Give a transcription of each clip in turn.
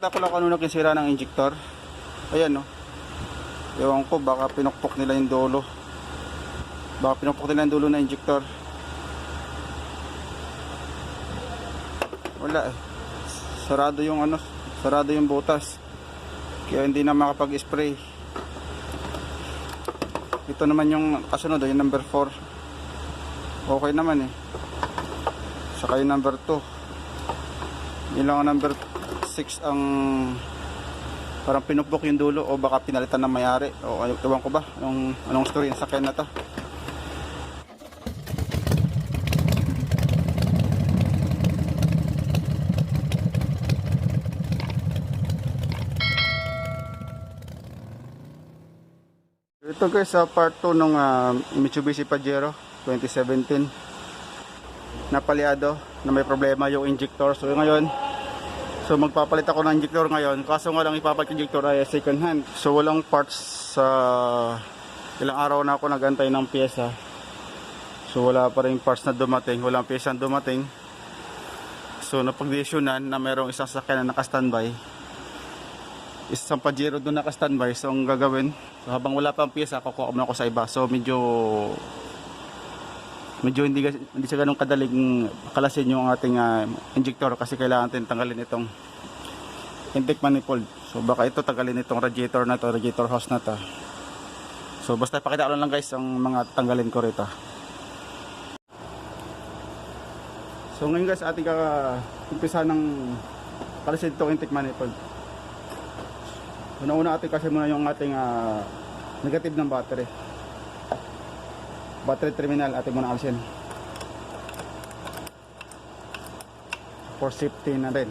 Pakita ko lang kung ano nakinsira ng injector. Ayan no. Ewan ko, baka pinukpok nila yung dulo. Baka pinukpok nila yung dulo ng injector. Wala eh. Sarado yung ano, sarado yung butas. Kaya hindi na makapag-spray. Ito naman yung kasunod, yung number 4. Okay naman eh. Saka yung number 2. Yun lang ang number 6 ang parang pinupok yung dulo o baka pinalitan ng may-ari o ewan ko ba anong story yung sakyan na to. Ito guys, part 2 nung Mitsubishi Pajero 2017 na palyado na may problema yung injector. So ngayon, magpapalit ako ng injector ngayon. Kaso nga lang ipapalit yung injector ay second hand. So walang parts sa ilang araw na ako nagantay ng pyesa. So wala pa rin parts na dumating, walang pyesa na dumating. So napagdesisyonan na mayroong isang sasakyan na naka-standby. Isang Pajero doon naka-standby. So ang gagawin, so, habang wala pang pyesa, kukuha muna ako sa iba. So medyo hindi siya ganun kadaling kalasin yung ating injector kasi kailangan natin tanggalin itong intake manifold. So baka ito tanggalin itong radiator na to, radiator hose na to. So basta pakita ko lang guys ang mga tanggalin ko rito. So ngayon guys, ating umpisa ng kalasin itong intake manifold. Una-una ating kasi muna yung ating negative ng battery terminal, ating muna alisin for safety na rin.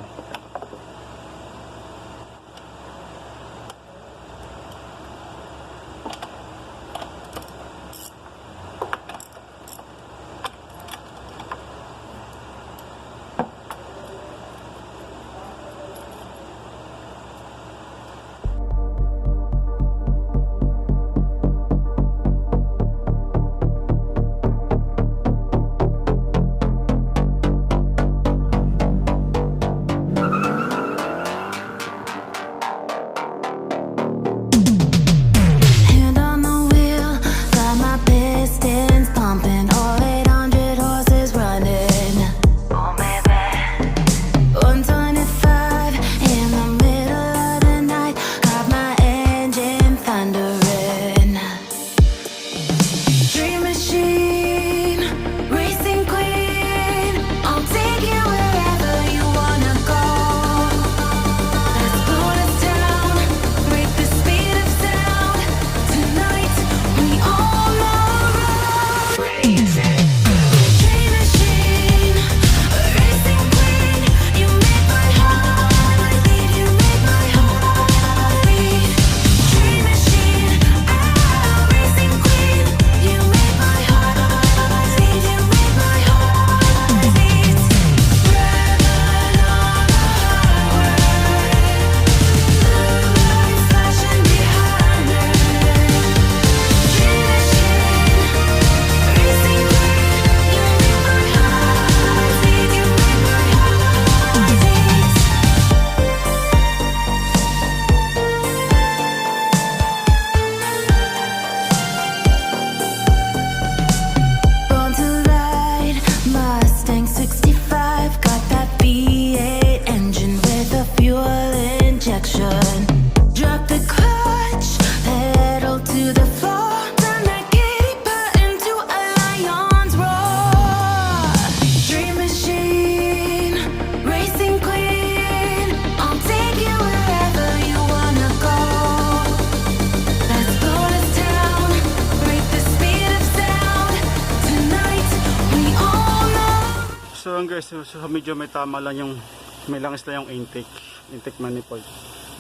Guys, so medyo may tama lang yung may langis lang yung intake manifold.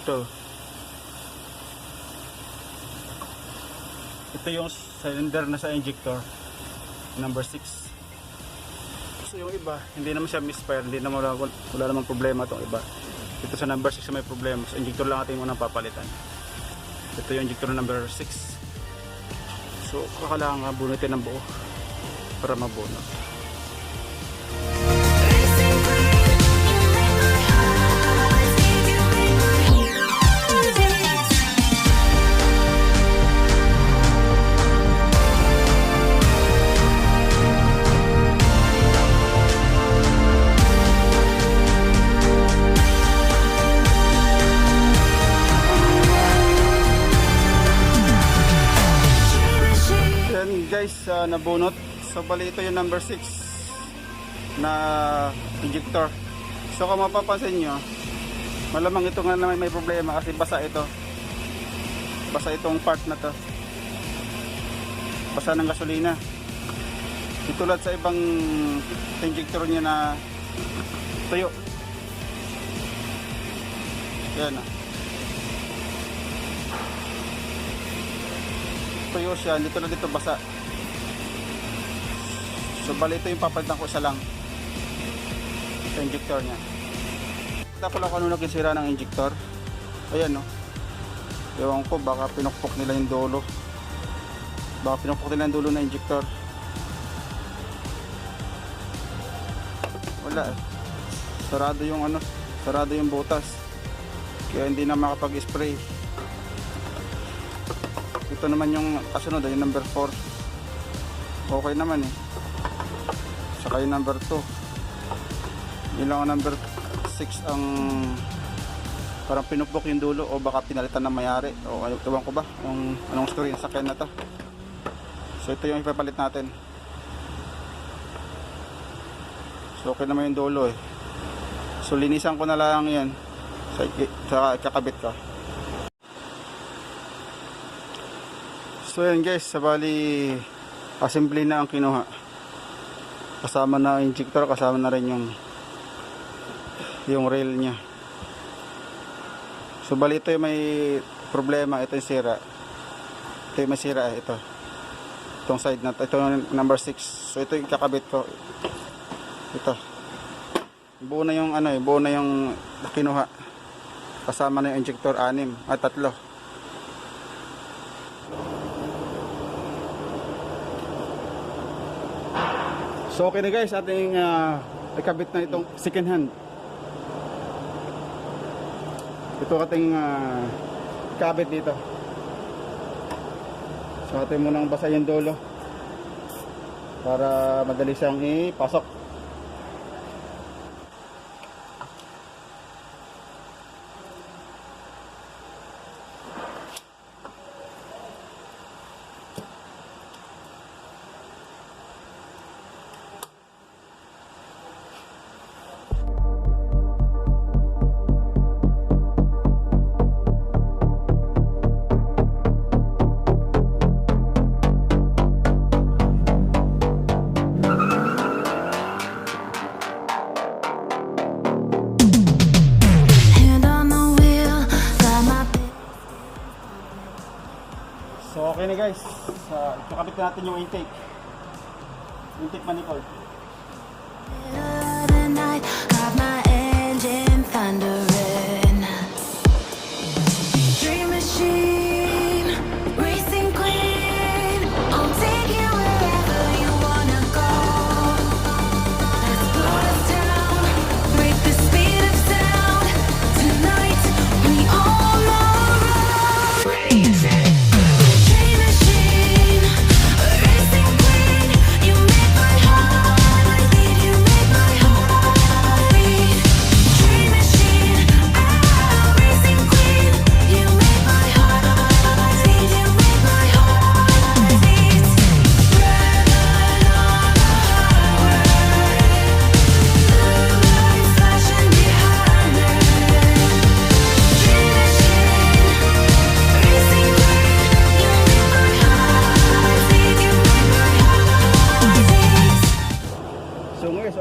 Ito yung cylinder na sa injector number 6. So yung iba hindi naman siya misfire, hindi naman wala namang problema itong iba. Ito sa number 6 may problema, sa injector lang ating unang papalitan. Ito yung injector number 6. So kakailangan bunutin ng buo para mabuno. nabunot. So bali ito yung number 6 na injector. So kung mapapansin nyo, malamang ito nga naman may problema kasi basa ito. Basa itong part na to. Basa ng gasolina. Tulad sa ibang injector niya na tuyo. Yan ah. Tuyo siya, dito na dito basa. So bali ito yung papalitan ko, isa lang sa injector niya. Kita ko lang kung ano nagkisira ng injector. Ayan no. Ewan ko, baka pinukpok nila yung dulo. Baka pinukpok nila yung dulo na injector. Wala eh. Sarado yung ano, sarado yung butas. Kaya hindi na makapag-spray. Ito naman yung kasunod, yung number 4. Okay naman eh. Saka yung number 2. Yun lang ang number 6 ang parang pinupok yung dulo o baka pinalitan ng mayari. O ewan ko ba kung anong story yung sakyan na to. So ito yung ipapalit natin. So okay naman yung dulo eh. So linisan ko na lang yan sa kakabit ka. So yan guys, sabali assembly na ang kinuha. Kasama na ang injector, kasama na rin yung rail nya. So bali ito yung may problema, ito yung sira. Ito yung may sira eh, ito. Itong side na ito yung number 6. So ito yung kakabit ko. Ito. Buo na yung ano eh, buo na yung kinuha. Kasama na yung injector 6 at 3. So okay na guys, ating ikabit na itong second hand. Ito ating kabit dito. So atin munang basa yung dulo para madali siyang ipasok. So okay na guys, kakabit na natin yung intake manifold.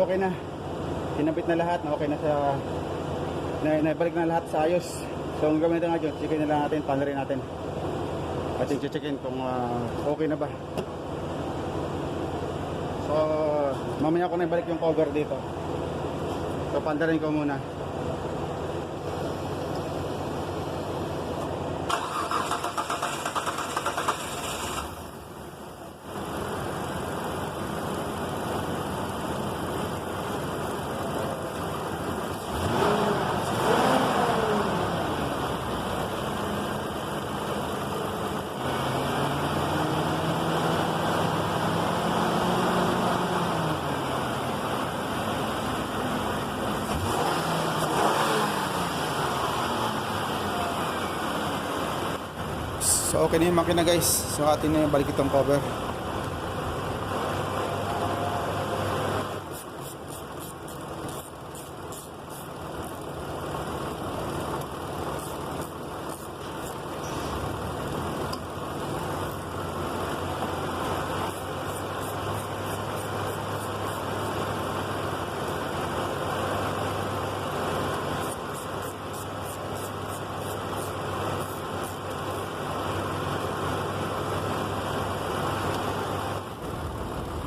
Okay na, kinabit na lahat, okay na sa naibalik na lahat sa ayos. So ang gawin natin ngayon, checkin na lang natin, panarin natin at i-checkin kung okay na ba. So mamaya ko na ibalik yung cover dito, so panarin ko muna. So okay na yung makina guys. So atin na yung balik itong cover.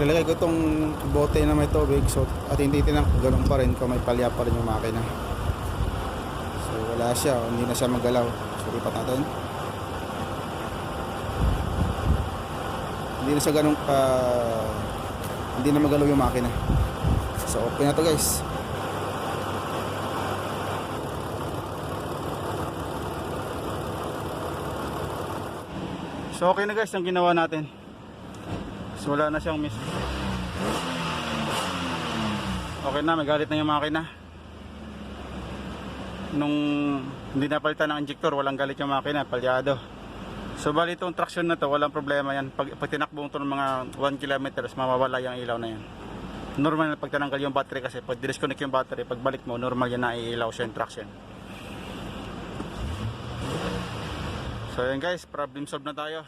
Lalagay ko itong bote na may tubig. So at hindi tinan ko ganun pa rin kung may palya pa rin yung makina. So wala siya, hindi na siya magalaw. So lipat natin. Hindi na siya ganun hindi na magalaw yung makina. So okay na to guys. So okay na guys ang ginawa natin. So wala na siyang miss. Okay na, may galit na yung makina. Nung hindi napalitan ng injector, walang galit yung makina, palyado. So bali itong traction na to, walang problema yan. Pag tinakbo ito ng mga 1 km, mawawala yung ilaw na yan. Normal na pag tinanggal yung battery kasi pag disconnect yung battery, pagbalik mo, normal yan na iilaw siya yung traction. So yan guys, problem solved na tayo.